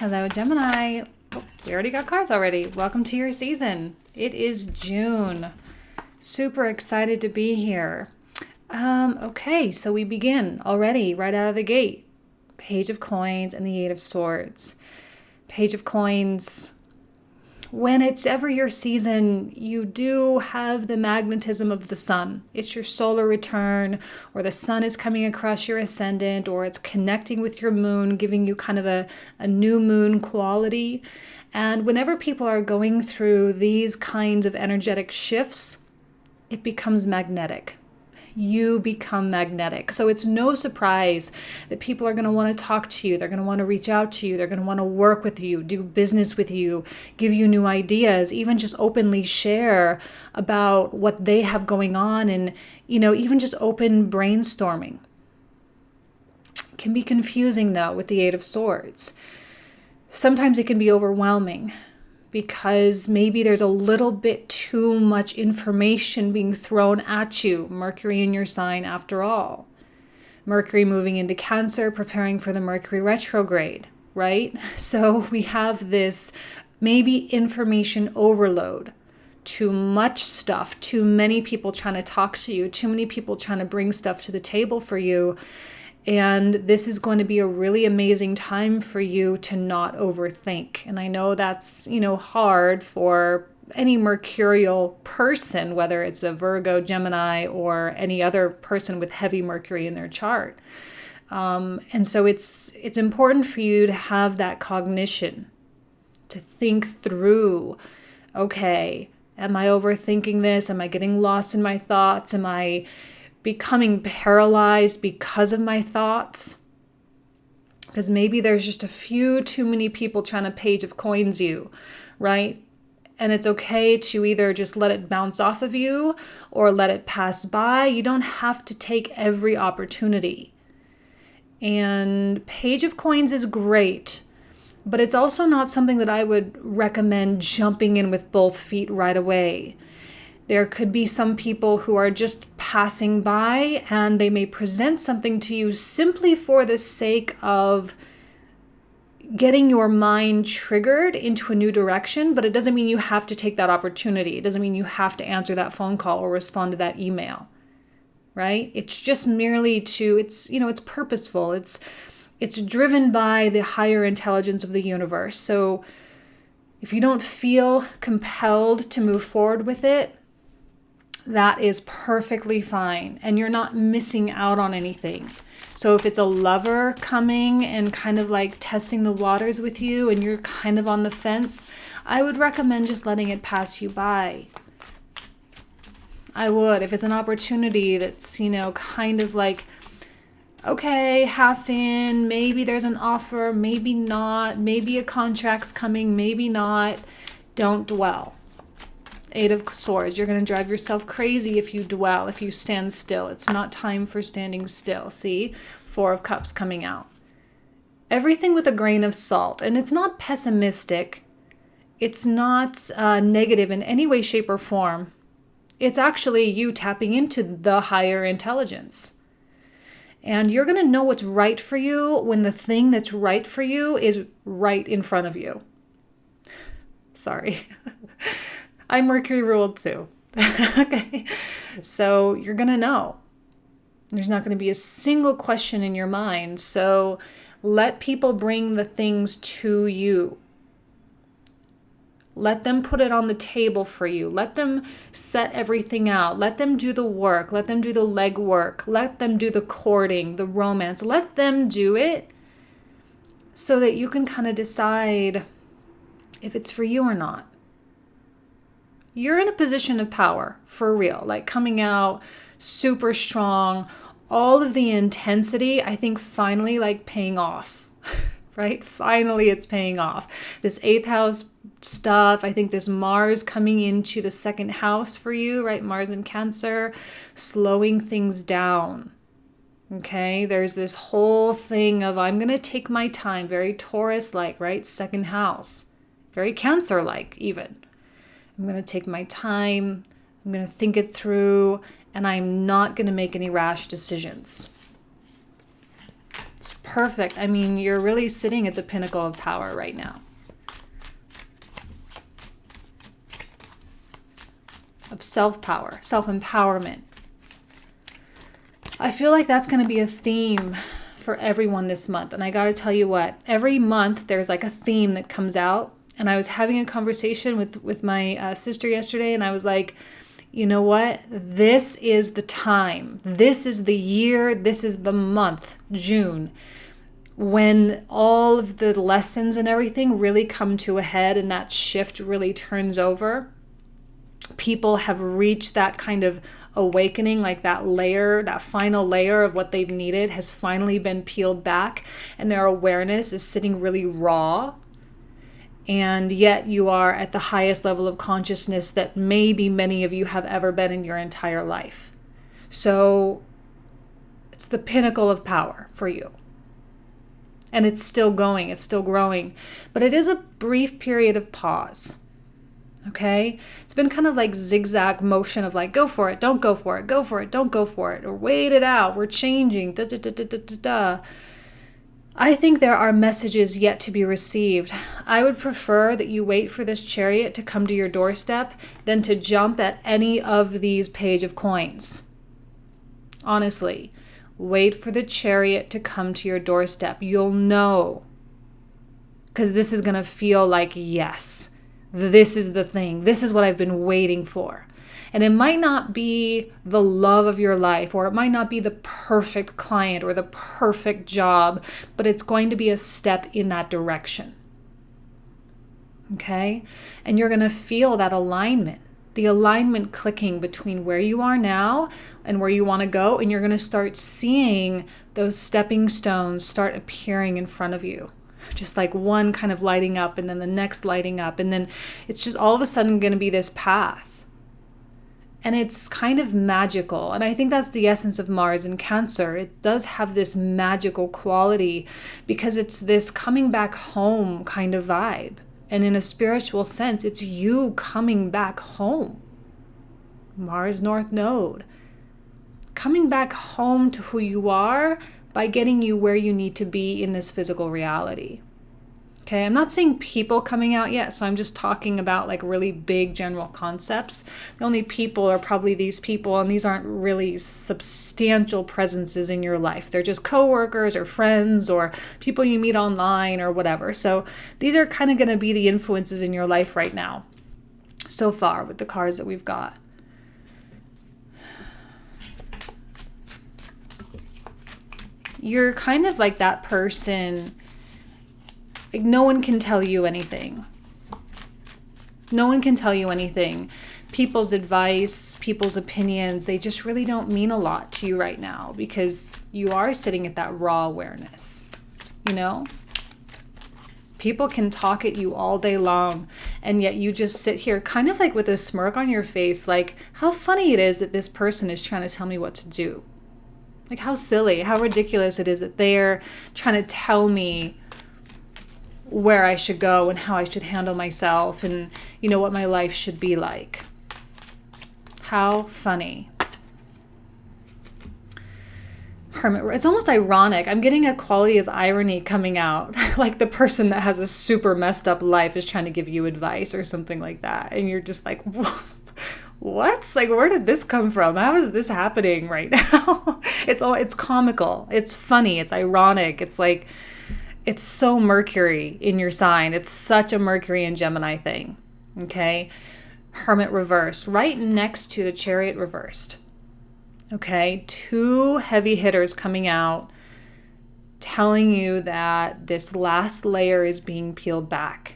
Hello, Gemini. Oh, we already got cards already. Welcome to your season. It is June. Super excited to be here. Okay, so we begin already right out of the gate. Page of Coins and the Eight of Swords. Page of Coins. When it's ever your season, you do have the magnetism of the sun. It's your solar return, or the sun is coming across your ascendant, or it's connecting with your moon, giving you kind of a new moon quality. And whenever people are going through these kinds of energetic shifts, it becomes magnetic. You become magnetic. So it's no surprise that people are going to want to talk to you. They're going to want to reach out to you. They're going to want to work with you, do business with you, give you new ideas, even just openly share about what they have going on, and, even just open brainstorming. It can be confusing though with the Eight of Swords. Sometimes it can be overwhelming, because maybe there's a little bit too much information being thrown at you. Mercury in your sign after all. Mercury moving into Cancer, preparing for the Mercury retrograde, right? So we have this maybe information overload. Too much stuff, too many people trying to talk to you, too many people trying to bring stuff to the table for you. And this is going to be a really amazing time for you to not overthink. And I know that's, hard for any mercurial person, whether it's a Virgo, Gemini, or any other person with heavy Mercury in their chart. And so it's important for you to have that cognition, to think through, okay, am I overthinking this? Am I getting lost in my thoughts? Am I becoming paralyzed because of my thoughts? Because maybe there's just a few too many people trying to Page of Coins you, right? And it's okay to either just let it bounce off of you or let it pass by. You don't have to take every opportunity. And Page of Coins is great, but it's also not something that I would recommend jumping in with both feet right away. There could be some people who are just passing by, and they may present something to you simply for the sake of getting your mind triggered into a new direction, but it doesn't mean you have to take that opportunity. It doesn't mean you have to answer that phone call or respond to that email, right? It's just merely it's purposeful. It's driven by the higher intelligence of the universe. So if you don't feel compelled to move forward with it, that is perfectly fine, and you're not missing out on anything. So if it's a lover coming and kind of like testing the waters with you and you're kind of on the fence, I would recommend just letting it pass you by. I would. If it's an opportunity that's, kind of like, okay, half in, maybe there's an offer, maybe not, maybe a contract's coming, maybe not, don't dwell. Eight of Swords, you're going to drive yourself crazy if you dwell, if you stand still. It's not time for standing still. See? Four of Cups coming out. Everything with a grain of salt. And it's not pessimistic. It's not negative in any way, shape, or form. It's actually you tapping into the higher intelligence. And you're going to know what's right for you when the thing that's right for you is right in front of you. Sorry. I'm Mercury ruled too. Okay. So you're going to know. There's not going to be a single question in your mind. So let people bring the things to you. Let them put it on the table for you. Let them set everything out. Let them do the work. Let them do the legwork. Let them do the courting, the romance. Let them do it so that you can kind of decide if it's for you or not. You're in a position of power, for real, like coming out super strong, all of the intensity, I think finally like paying off, right? Finally it's paying off. This 8th house stuff, I think this Mars coming into the 2nd house for you, right? Mars in Cancer, slowing things down. Okay, there's this whole thing of I'm going to take my time, very Taurus-like, right? 2nd house, very Cancer-like even. I'm going to take my time, I'm going to think it through, and I'm not going to make any rash decisions. It's perfect. I mean, you're really sitting at the pinnacle of power right now. Of self-power, self-empowerment. I feel like that's going to be a theme for everyone this month. And I got to tell you what, every month there's like a theme that comes out. And I was having a conversation with my sister yesterday, and I was like, you know what? This is the time. This is the year. This is the month, June, when all of the lessons and everything really come to a head and that shift really turns over. People have reached that kind of awakening, like that layer, that final layer of what they've needed has finally been peeled back, and their awareness is sitting really raw. And yet you are at the highest level of consciousness that maybe many of you have ever been in your entire life. So it's the pinnacle of power for you. And it's still going, it's still growing. But it is a brief period of pause. Okay? It's been kind of like zigzag motion of like, go for it, don't go for it, go for it, don't go for it, or wait it out, we're changing, da da da da da da da. I think there are messages yet to be received. I would prefer that you wait for this chariot to come to your doorstep than to jump at any of these page of coins. Honestly, wait for the chariot to come to your doorstep. You'll know. Because this is going to feel like, yes, this is the thing. This is what I've been waiting for. And it might not be the love of your life, or it might not be the perfect client or the perfect job, but it's going to be a step in that direction. Okay? And you're going to feel that alignment, the alignment clicking between where you are now and where you want to go. And you're going to start seeing those stepping stones start appearing in front of you. Just like one kind of lighting up and then the next lighting up. And then it's just all of a sudden going to be this path. And it's kind of magical. And I think that's the essence of Mars in Cancer. It does have this magical quality because it's this coming back home kind of vibe. And in a spiritual sense, it's you coming back home. Mars North Node. Coming back home to who you are by getting you where you need to be in this physical reality. Okay, I'm not saying people coming out yet, so I'm just talking about like really big general concepts. The only people are probably these people, and these aren't really substantial presences in your life. They're just coworkers or friends or people you meet online or whatever. So these are kind of going to be the influences in your life right now, so far with the cards that we've got. You're kind of like that person. Like, no one can tell you anything. No one can tell you anything. People's advice, people's opinions, they just really don't mean a lot to you right now because you are sitting at that raw awareness, you know? People can talk at you all day long, and yet you just sit here kind of like with a smirk on your face, like how funny it is that this person is trying to tell me what to do. Like how silly, how ridiculous it is that they're trying to tell me where I should go and how I should handle myself and, you know, what my life should be like. How funny. Hermit, it's almost ironic. I'm getting a quality of irony coming out. Like the person that has a super messed up life is trying to give you advice or something like that. And you're just like, what? Like, where did this come from? How is this happening right now? It's comical. It's funny. It's ironic. It's like, it's so Mercury in your sign. It's such a Mercury and Gemini thing. Okay? Hermit reversed, right next to the Chariot reversed. Okay? 2 heavy hitters coming out telling you that this last layer is being peeled back.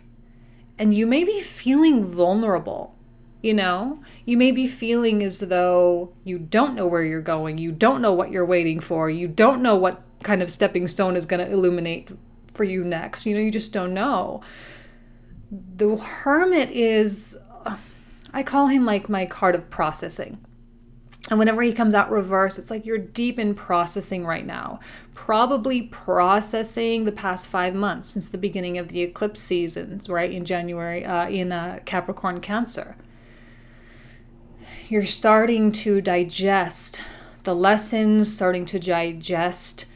And you may be feeling vulnerable. You know, you may be feeling as though you don't know where you're going. You don't know what you're waiting for. You don't know what kind of stepping stone is going to illuminate for you next. You know, you just don't know. The Hermit is, I call him like my card of processing. And whenever he comes out reverse, it's like you're deep in processing right now. Probably processing the past 5 months since the beginning of the eclipse seasons, right? In January, in Capricorn Cancer. You're starting to digest the lessons, starting to digest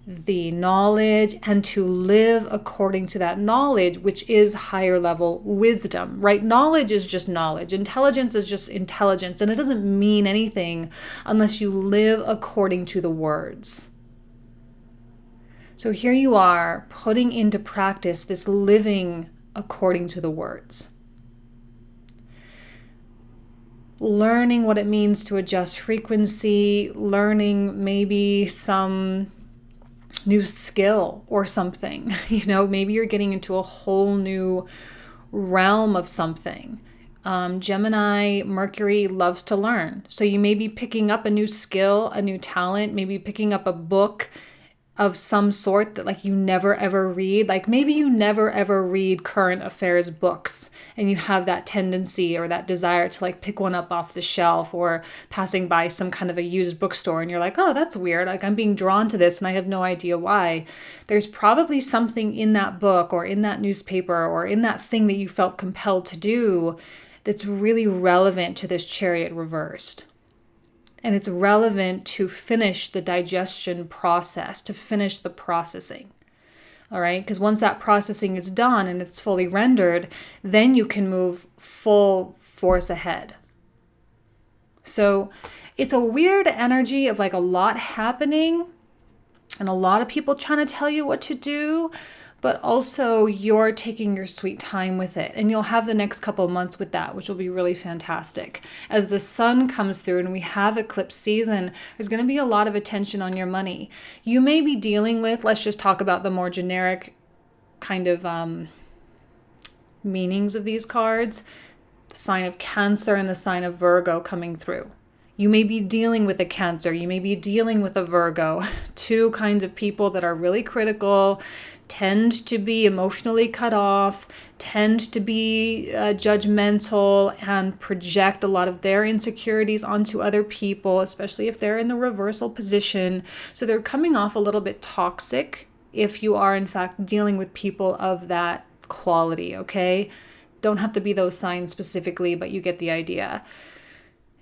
the knowledge and to live according to that knowledge, which is higher level wisdom, right? Knowledge is just knowledge. Intelligence is just intelligence. And it doesn't mean anything unless you live according to the words. So here you are putting into practice this living according to the words. Learning what it means to adjust frequency, learning maybe some new skill or something. Maybe you're getting into a whole new realm of something. Gemini, Mercury loves to learn. So you may be picking up a new skill, a new talent, maybe picking up a book of some sort that like you never ever read. Like maybe you never ever read current affairs books and you have that tendency or that desire to like pick one up off the shelf or passing by some kind of a used bookstore and you're like, oh, that's weird. Like I'm being drawn to this and I have no idea why. There's probably something in that book or in that newspaper or in that thing that you felt compelled to do that's really relevant to this chariot reversed. And it's relevant to finish the digestion process, to finish the processing. All right? Because once that processing is done and it's fully rendered, then you can move full force ahead. So it's a weird energy of like a lot happening and a lot of people trying to tell you what to do, but also you're taking your sweet time with it. And you'll have the next couple of months with that, which will be really fantastic. As the sun comes through and we have eclipse season, there's going to be a lot of attention on your money. You may be dealing with, let's just talk about the more generic kind of meanings of these cards, the sign of Cancer and the sign of Virgo coming through. You may be dealing with a Cancer, you may be dealing with a Virgo, two kinds of people that are really critical, tend to be emotionally cut off, tend to be judgmental and project a lot of their insecurities onto other people, especially if they're in the reversal position. So they're coming off a little bit toxic if you are in fact dealing with people of that quality, okay? Don't have to be those signs specifically, but you get the idea.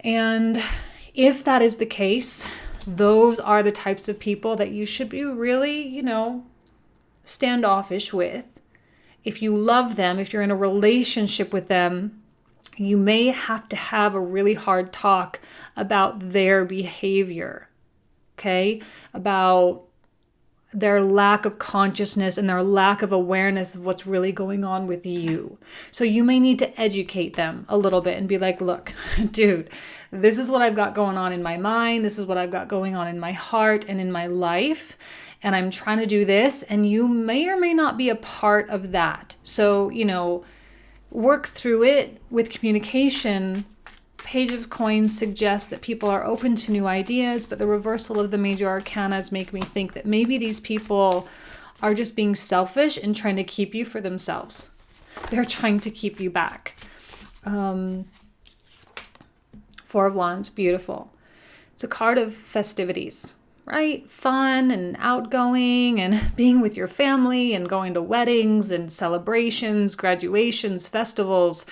And if that is the case, those are the types of people that you should be really, standoffish with. If you love them, if you're in a relationship with them, you may have to have a really hard talk about their behavior, okay? About their lack of consciousness and their lack of awareness of what's really going on with you. So you may need to educate them a little bit and be like, look, dude, this is what I've got going on in my mind. This is what I've got going on in my heart and in my life. And I'm trying to do this. And you may or may not be a part of that. So, work through it with communication. Page of Coins suggests that people are open to new ideas, but the reversal of the major arcanas make me think that maybe these people are just being selfish and trying to keep you for themselves. They're trying to keep you back. Four of Wands, beautiful. It's a card of festivities, right? Fun and outgoing and being with your family and going to weddings and celebrations, graduations, festivals.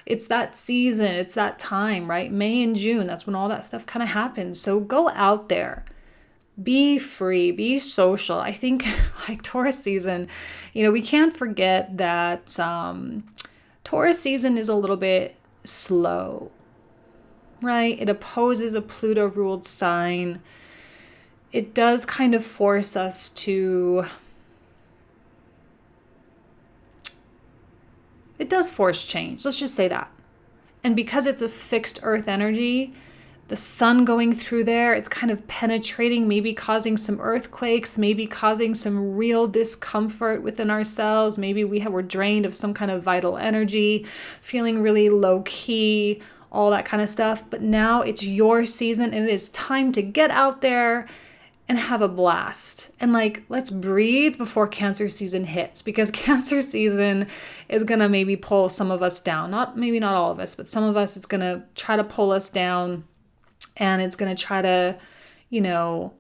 It's that season, it's that time, right? May and June, that's when all that stuff kind of happens. So go out there, be free, be social. I think like Taurus season, we can't forget that Taurus season is a little bit slow, right? It opposes a Pluto-ruled sign. It does kind of force us to... It does force change. Let's just say that. And because it's a fixed earth energy, the sun going through there, it's kind of penetrating, maybe causing some earthquakes, maybe causing some real discomfort within ourselves. Maybe we're drained of some kind of vital energy, feeling really low key, all that kind of stuff. But now it's your season and it is time to get out there and have a blast. And let's breathe before Cancer season hits, because Cancer season is going to maybe pull some of us down. Maybe not all of us, but some of us, it's going to try to pull us down, and it's going to try to, the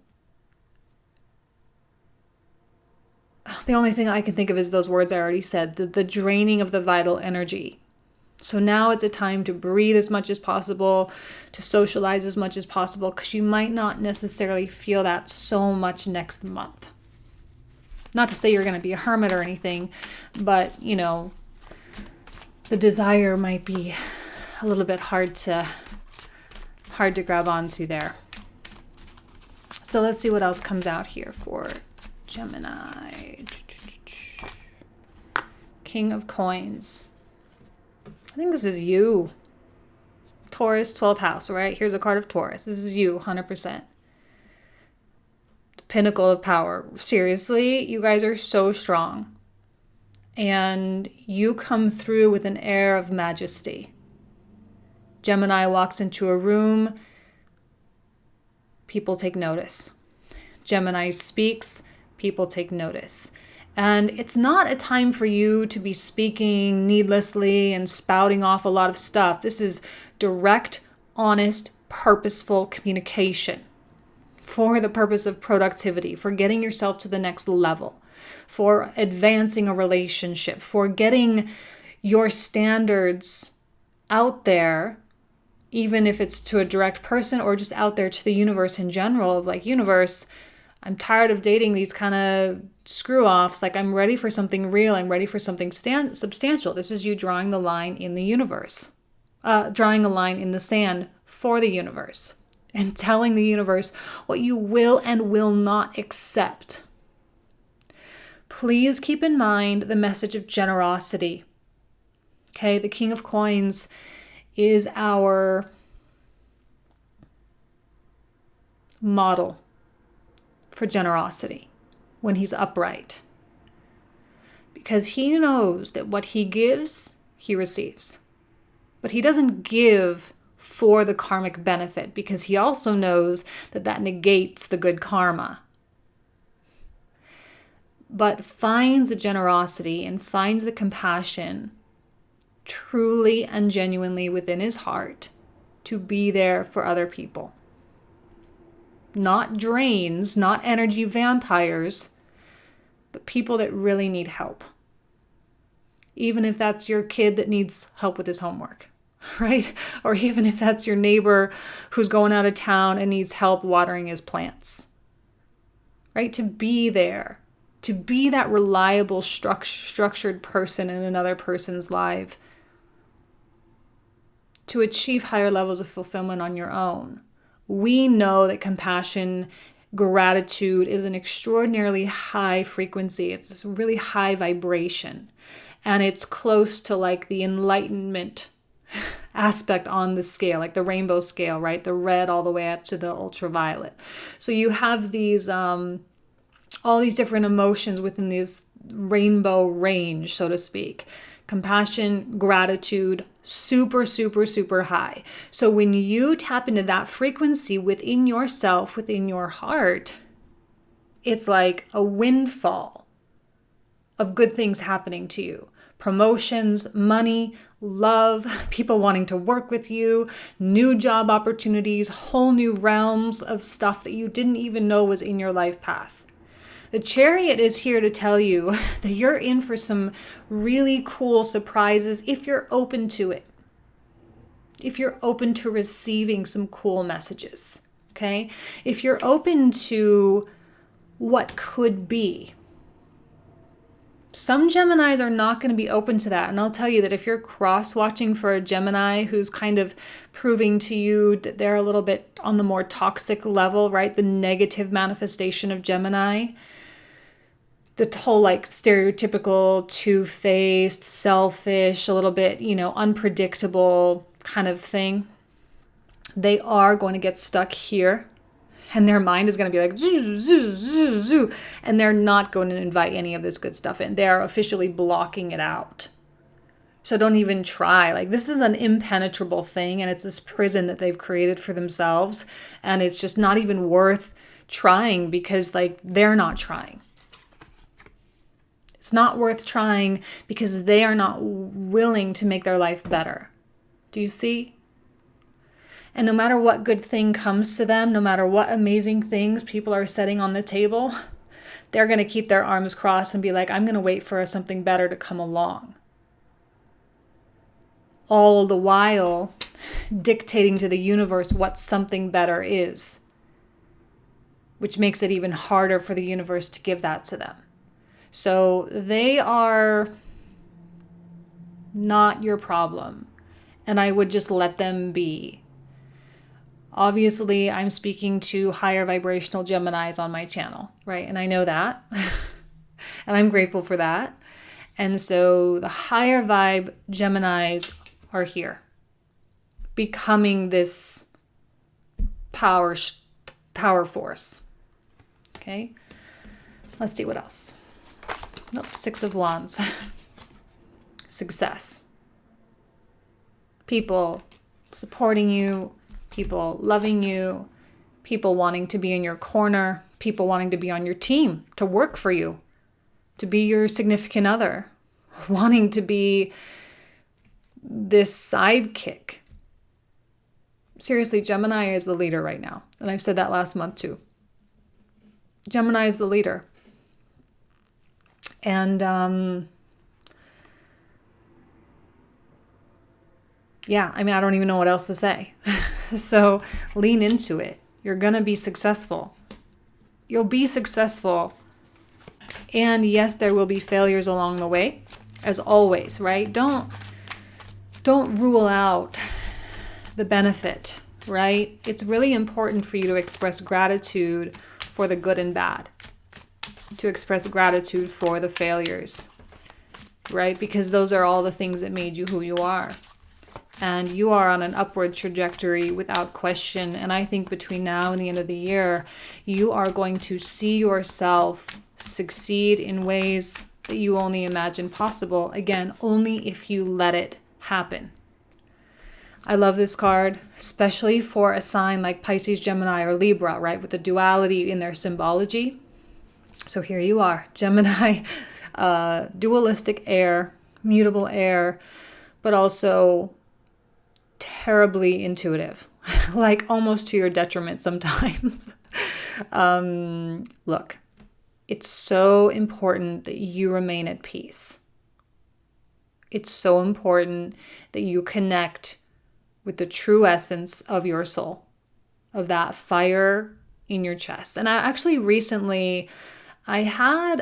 only thing I can think of is those words I already said, the draining of the vital energy. So now it's a time to breathe as much as possible, to socialize as much as possible, because you might not necessarily feel that so much next month. Not to say you're going to be a hermit or anything, but, you know, the desire might be a little bit hard to grab onto there. So let's see what else comes out here for Gemini. King of Coins. I think this is you. Taurus, 12th house, right? Here's a card of Taurus. This is you, 100%. Pinnacle of power. Seriously, you guys are so strong. And you come through with an air of majesty. Gemini walks into a room, people take notice. Gemini speaks, people take notice. And it's not a time for you to be speaking needlessly and spouting off a lot of stuff. This is direct, honest, purposeful communication for the purpose of productivity, for getting yourself to the next level, for advancing a relationship, for getting your standards out there, even if it's to a direct person or just out there to the universe in general, of like, universe, I'm tired of dating these kind of screw-offs. Like, I'm ready for something real. I'm ready for something substantial. This is you drawing the line in the universe, drawing a line in the sand for the universe and telling the universe what you will and will not accept. Please keep in mind the message of generosity. Okay, the King of Coins is our model for generosity when he's upright. Because he knows that what he gives, he receives. But he doesn't give for the karmic benefit, because he also knows that that negates the good karma. But finds the generosity and finds the compassion truly and genuinely within his heart to be there for other people. Not drains, not energy vampires, but people that really need help. Even if that's your kid that needs help with his homework, right? Or even if that's your neighbor who's going out of town and needs help watering his plants, right? To be there, to be that reliable, structured person in another person's life, to achieve higher levels of fulfillment on your own. We know that compassion, gratitude is an extraordinarily high frequency. It's this really high vibration. And it's close to like the enlightenment aspect on the scale, like the rainbow scale, right? The red all the way up to the ultraviolet. So you have these, all these different emotions within this rainbow range, so to speak. Compassion, gratitude, super, super, super high. So when you tap into that frequency within yourself, within your heart, it's like a windfall of good things happening to you. Promotions, money, love, people wanting to work with you, new job opportunities, whole new realms of stuff that you didn't even know was in your life path. The Chariot is here to tell you that you're in for some really cool surprises if you're open to it. If you're open to receiving some cool messages, okay? If you're open to what could be. Some Geminis are not going to be open to that. And I'll tell you that if you're cross-watching for a Gemini who's kind of proving to you that they're a little bit on the more toxic level, right? The negative manifestation of Gemini, the whole like stereotypical, two-faced, selfish, a little bit, unpredictable kind of thing. They are going to get stuck here. And their mind is going to be like, zoo, zoo, zoo, zoo. And they're not going to invite any of this good stuff in. They are officially blocking it out. So don't even try. Like, this is an impenetrable thing. And it's this prison that they've created for themselves. And it's just not even worth trying because, like, they're not trying. It's not worth trying because they are not willing to make their life better. Do you see? And no matter what good thing comes to them, no matter what amazing things people are setting on the table, they're going to keep their arms crossed and be like, I'm going to wait for something better to come along. All the while dictating to the universe what something better is, which makes it even harder for the universe to give that to them. So they are not your problem. And I would just let them be. Obviously, I'm speaking to higher vibrational Geminis on my channel, right? And I know that. And I'm grateful for that. And so the higher vibe Geminis are here, becoming this power force. Okay, let's see what else. Nope, Six of Wands. Success. People supporting you, people loving you, people wanting to be in your corner, people wanting to be on your team, to work for you, to be your significant other, wanting to be this sidekick. Seriously, Gemini is the leader right now. And I've said that last month too. Gemini is the leader. And yeah, I mean, I don't even know what else to say. So lean into it. You're going to be successful. You'll be successful. And yes, there will be failures along the way, as always, right? Don't rule out the benefit, right? It's really important for you to express gratitude for the good and bad, to express gratitude for the failures, right? Because those are all the things that made you who you are. And you are on an upward trajectory without question. And I think between now and the end of the year, you are going to see yourself succeed in ways that you only imagine possible. Again, only if you let it happen. I love this card, especially for a sign like Pisces, Gemini, or Libra, right? With the duality in their symbology. So here you are, Gemini, dualistic air, mutable air, but also terribly intuitive, like almost to your detriment sometimes. Look, it's so important that you remain at peace. It's so important that you connect with the true essence of your soul, of that fire in your chest. And I actually recently, I had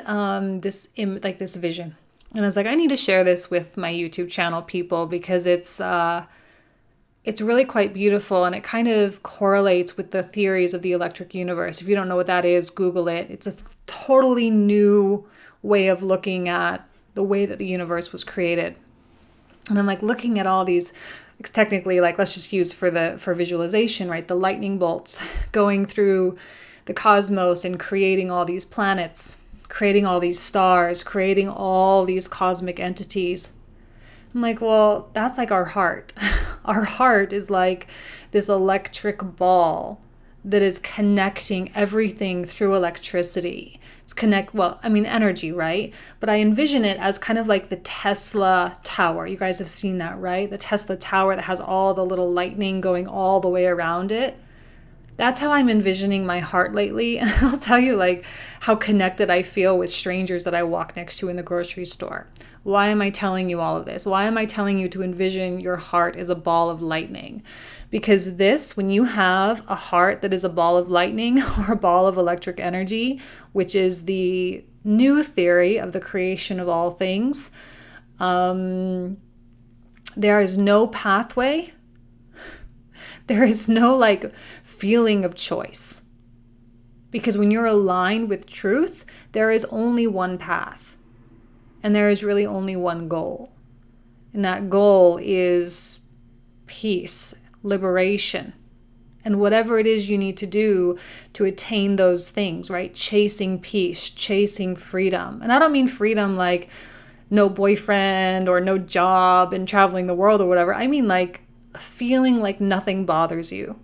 this vision, and I was like, I need to share this with my YouTube channel people because it's really quite beautiful, and it kind of correlates with the theories of the electric universe. If you don't know what that is, Google it. It's a totally new way of looking at the way that the universe was created. And I'm like looking at all these, it's technically like, let's just use for visualization, right? The lightning bolts going through the cosmos and creating all these planets, creating all these stars, creating all these cosmic entities. I'm like, well, that's like our heart. Our heart is like this electric ball that is connecting everything through electricity. It's energy, right? But I envision it as kind of like the Tesla tower. You guys have seen that, right? The Tesla tower that has all the little lightning going all the way around it. That's how I'm envisioning my heart lately. And I'll tell you like how connected I feel with strangers that I walk next to in the grocery store. Why am I telling you all of this? Why am I telling you to envision your heart as a ball of lightning? Because when you have a heart that is a ball of lightning or a ball of electric energy, which is the new theory of the creation of all things, there is no pathway. There is no like feeling of choice. Because when you're aligned with truth, there is only one path. And there is really only one goal. And that goal is peace, liberation, and whatever it is you need to do to attain those things, right? Chasing peace, chasing freedom. And I don't mean freedom like no boyfriend or no job and traveling the world or whatever. I mean like feeling like nothing bothers you.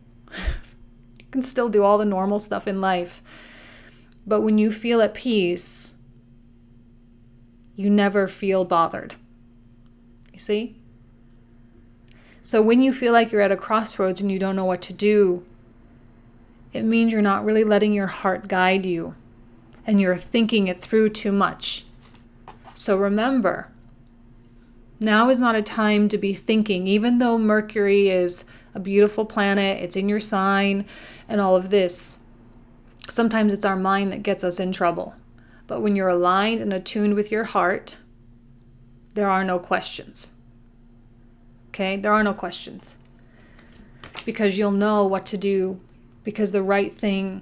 You can still do all the normal stuff in life. But when you feel at peace, you never feel bothered. You see? So when you feel like you're at a crossroads and you don't know what to do, it means you're not really letting your heart guide you and you're thinking it through too much. So remember, now is not a time to be thinking, even though Mercury is a beautiful planet, it's in your sign and all of this. Sometimes it's our mind that gets us in trouble. But when you're aligned and attuned with your heart, there are no questions. Okay? There are no questions. Because you'll know what to do, because the right thing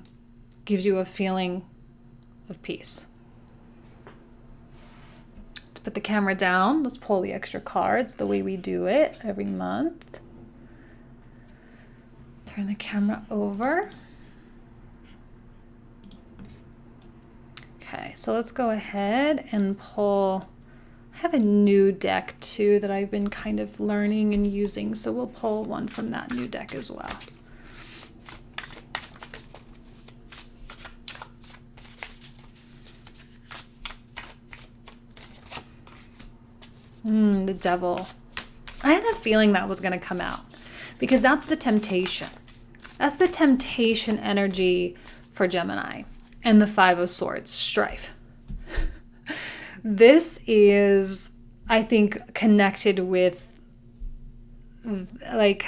gives you a feeling of peace. Let's put the camera down. Let's pull the extra cards the way we do it every month. Turn the camera over. Okay, so let's go ahead and pull. I have a new deck too that I've been kind of learning and using, so we'll pull one from that new deck as well. The Devil. I had a feeling that was going to come out because that's the temptation. That's the temptation energy for Gemini. And the Five of Swords, strife. This is, I think, connected with, like,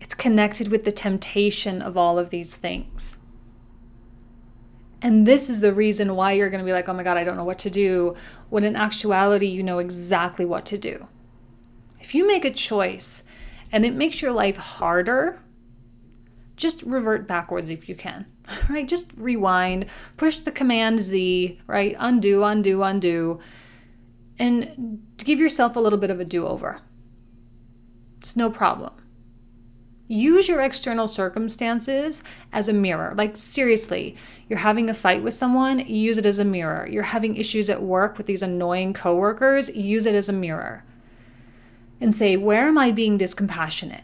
it's connected with the temptation of all of these things. And this is the reason why you're going to be like, oh my God, I don't know what to do, when in actuality, you know exactly what to do. If you make a choice and it makes your life harder, just revert backwards if you can, right? Just rewind, push the Command Z, right? Undo, undo, undo, and give yourself a little bit of a do-over. It's no problem. Use your external circumstances as a mirror. Like, seriously, you're having a fight with someone, use it as a mirror. You're having issues at work with these annoying coworkers, use it as a mirror. And say, where am I being discompassionate?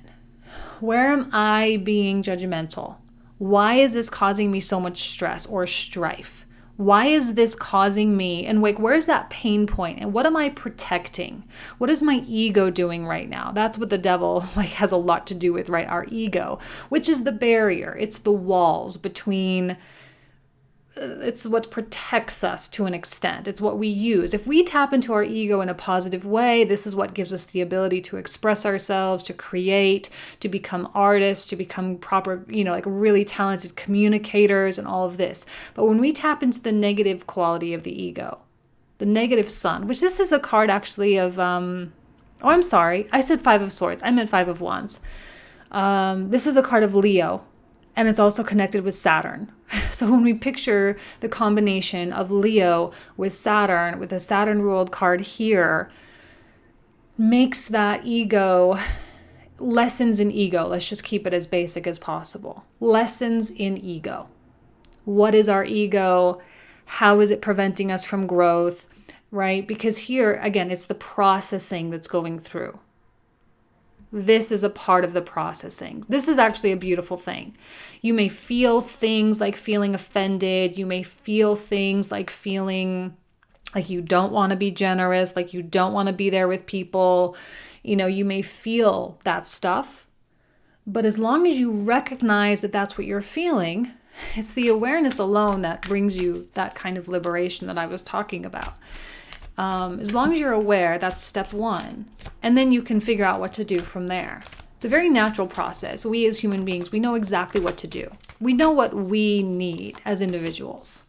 Where am I being judgmental? Why is this causing me so much stress or strife? Why is this causing me? And like, where's that pain point? And what am I protecting? What is my ego doing right now? That's what the Devil has a lot to do with, right? Our ego, which is the barrier. It's the walls between, it's what protects us to an extent. It's what we use. If we tap into our ego in a positive way, this is what gives us the ability to express ourselves, to create, to become artists, to become proper, really talented communicators and all of this. But when we tap into the negative quality of the ego, the negative sun, which this is a card actually of, I'm sorry, I said Five of Swords. I meant Five of Wands. This is a card of Leo. And it's also connected with Saturn. So when we picture the combination of Leo with a Saturn ruled card here, makes that ego, lessons in ego. Let's just keep it as basic as possible. Lessons in ego. What is our ego? How is it preventing us from growth, right? Because here, again, it's the processing that's going through. This is a part of the processing. This is actually a beautiful thing. You may feel things like feeling offended. You may feel things like feeling like you don't want to be generous, like you don't want to be there with people. You may feel that stuff. But as long as you recognize that that's what you're feeling, it's the awareness alone that brings you that kind of liberation that I was talking about. As long as you're aware, that's step one. And then you can figure out what to do from there. It's a very natural process. We as human beings, we know exactly what to do. We know what we need as individuals.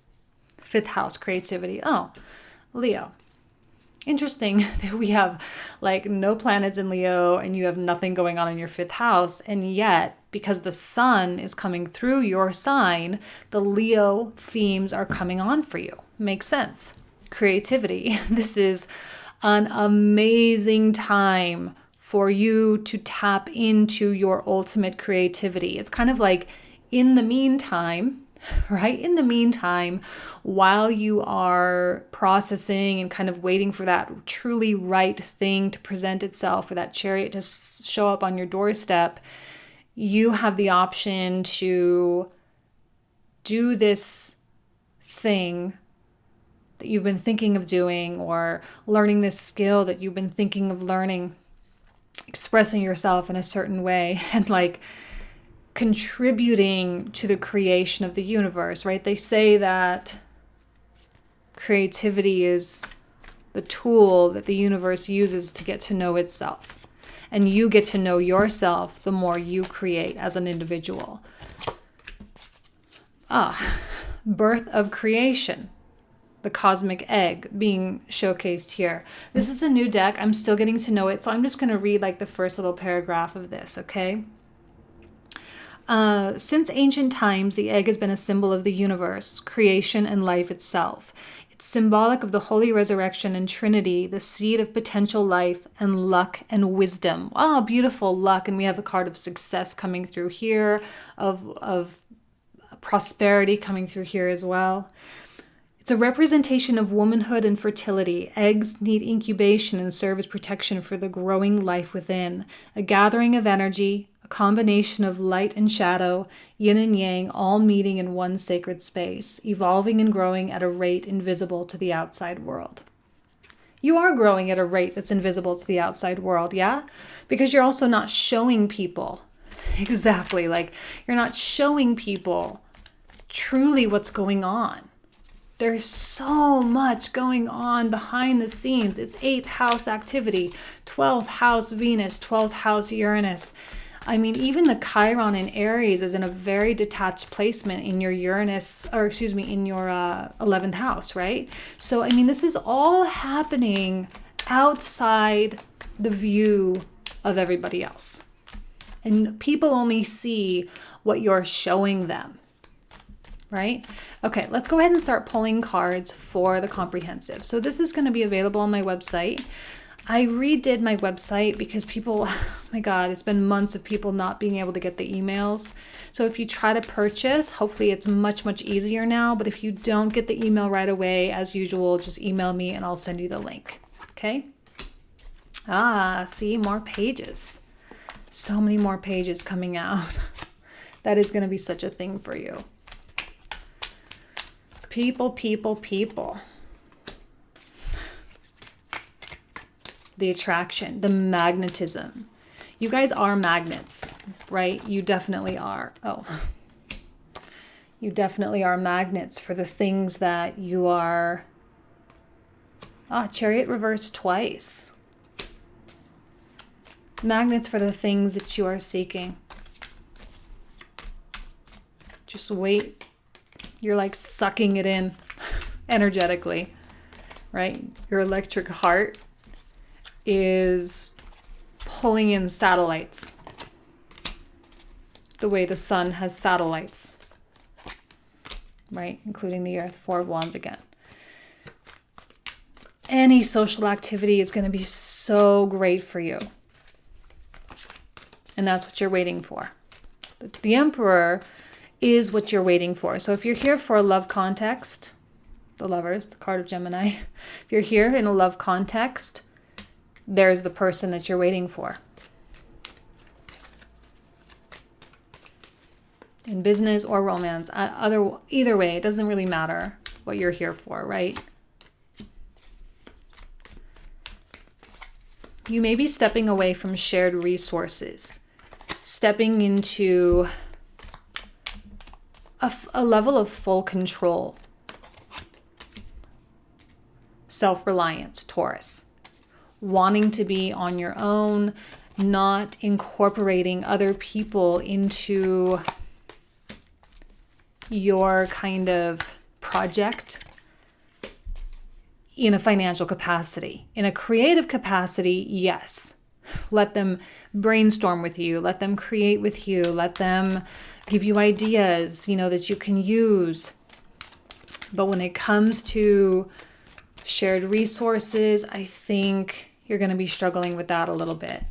Fifth house, creativity. Oh, Leo. Interesting that we have no planets in Leo and you have nothing going on in your fifth house. And yet, because the sun is coming through your sign, the Leo themes are coming on for you. Makes sense. Creativity. This is an amazing time for you to tap into your ultimate creativity. It's kind of like in the meantime, right? In the meantime, while you are processing and kind of waiting for that truly right thing to present itself, for that chariot to show up on your doorstep, you have the option to do this thing that you've been thinking of doing, or learning this skill that you've been thinking of learning, expressing yourself in a certain way, and contributing to the creation of the universe, right? They say that creativity is the tool that the universe uses to get to know itself. And you get to know yourself the more you create as an individual. birth of creation, the cosmic egg being showcased here. This is a new deck. I'm still getting to know it, so I'm just going to read like the first little paragraph of this, okay? Since ancient times, the egg has been a symbol of the universe, creation, and life itself. It's symbolic of the holy resurrection and Trinity, the seed of potential life and luck and wisdom. Oh, beautiful luck. And we have a card of success coming through here, of prosperity coming through here as well. It's a representation of womanhood and fertility. Eggs need incubation and serve as protection for the growing life within. A gathering of energy, a combination of light and shadow, yin and yang, all meeting in one sacred space, evolving and growing at a rate invisible to the outside world. You are growing at a rate that's invisible to the outside world, yeah? Because you're also not showing people. Exactly, like you're not showing people truly what's going on. There's so much going on behind the scenes. It's 8th house activity, 12th house Venus, 12th house Uranus. I mean, even the Chiron in Aries is in a very detached placement in your Uranus, or excuse me, in your 11th house, right? So, I mean, this is all happening outside the view of everybody else. And people only see what you're showing them. Right? Okay, let's go ahead and start pulling cards for the comprehensive. So this is going to be available on my website. I redid my website because people, oh my God, it's been months of people not being able to get the emails. So if you try to purchase, hopefully it's much, much easier now. But if you don't get the email right away, as usual, just email me and I'll send you the link. Okay? See, more pages. So many more pages coming out. That is going to be such a thing for you. People, people, people. The attraction, the magnetism. You guys are magnets, right? You definitely are. Oh, you definitely are magnets for the things that you are. Chariot reversed twice. Magnets for the things that you are seeking. Just wait. You're like sucking it in energetically, right? Your electric heart is pulling in satellites the way the sun has satellites, right? Including the earth, 4 of Wands again. Any social activity is going to be so great for you. And that's what you're waiting for. But the Emperor is what you're waiting for. So if you're here for a love context, the Lovers, the card of Gemini, if you're here in a love context, there's the person that you're waiting for. In business or romance, either way, it doesn't really matter what you're here for, right? You may be stepping away from shared resources, stepping into a level of full control. Self-reliance, Taurus. Wanting to be on your own, not incorporating other people into your kind of project in a financial capacity. In a creative capacity, yes. Let them brainstorm with you. Let them create with you. Let them give you ideas, that you can use. But when it comes to shared resources, I think you're going to be struggling with that a little bit.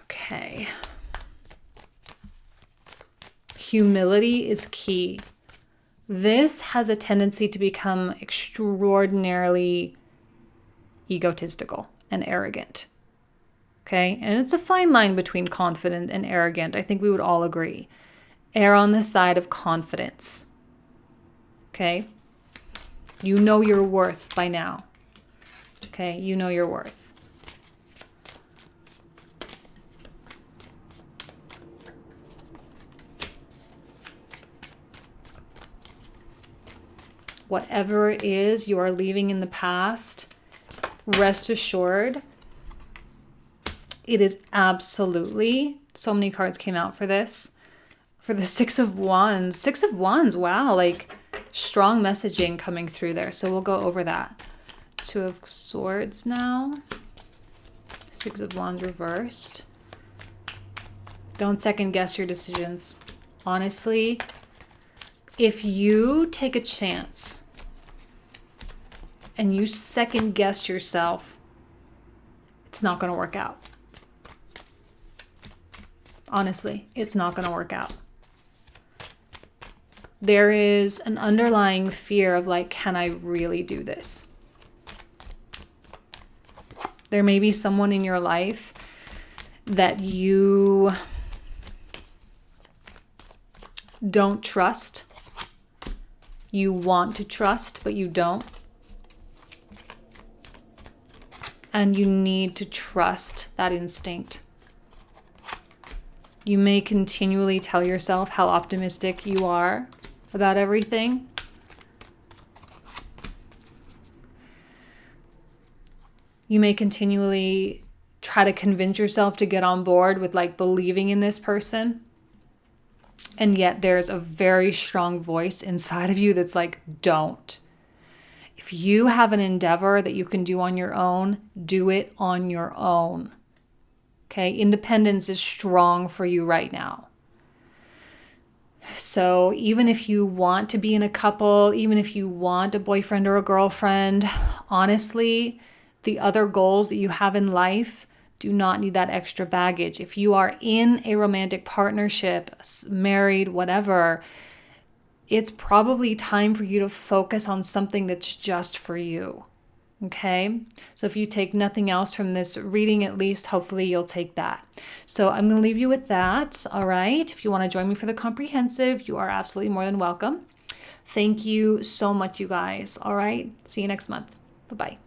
Okay. Humility is key. This has a tendency to become extraordinarily egotistical and arrogant. Okay? And it's a fine line between confident and arrogant. I think we would all agree. Err on the side of confidence. Okay? You know your worth by now. Okay? You know your worth. Whatever it is you are leaving in the past, rest assured, it is absolutely, so many cards came out for this, for the Six of Wands. Six of Wands, wow, like strong messaging coming through there. So we'll go over that. Two of Swords now. Six of Wands reversed. Don't second guess your decisions. Honestly, if you take a chance and you second guess yourself, it's not going to work out. Honestly, it's not going to work out. There is an underlying fear of like, can I really do this? There may be someone in your life that you don't trust. You want to trust, but you don't. And you need to trust that instinct. You may continually tell yourself how optimistic you are about everything. You may continually try to convince yourself to get on board with like believing in this person. And yet there's a very strong voice inside of you that's like, don't. If you have an endeavor that you can do on your own, do it on your own. Okay, independence is strong for you right now. So even if you want to be in a couple, even if you want a boyfriend or a girlfriend, honestly, the other goals that you have in life do not need that extra baggage. If you are in a romantic partnership, married, whatever, it's probably time for you to focus on something that's just for you. Okay, so if you take nothing else from this reading, at least hopefully you'll take that. So I'm going to leave you with that. All right. If you want to join me for the comprehensive, you are absolutely more than welcome. Thank you so much, you guys. All right. See you next month. Bye-bye.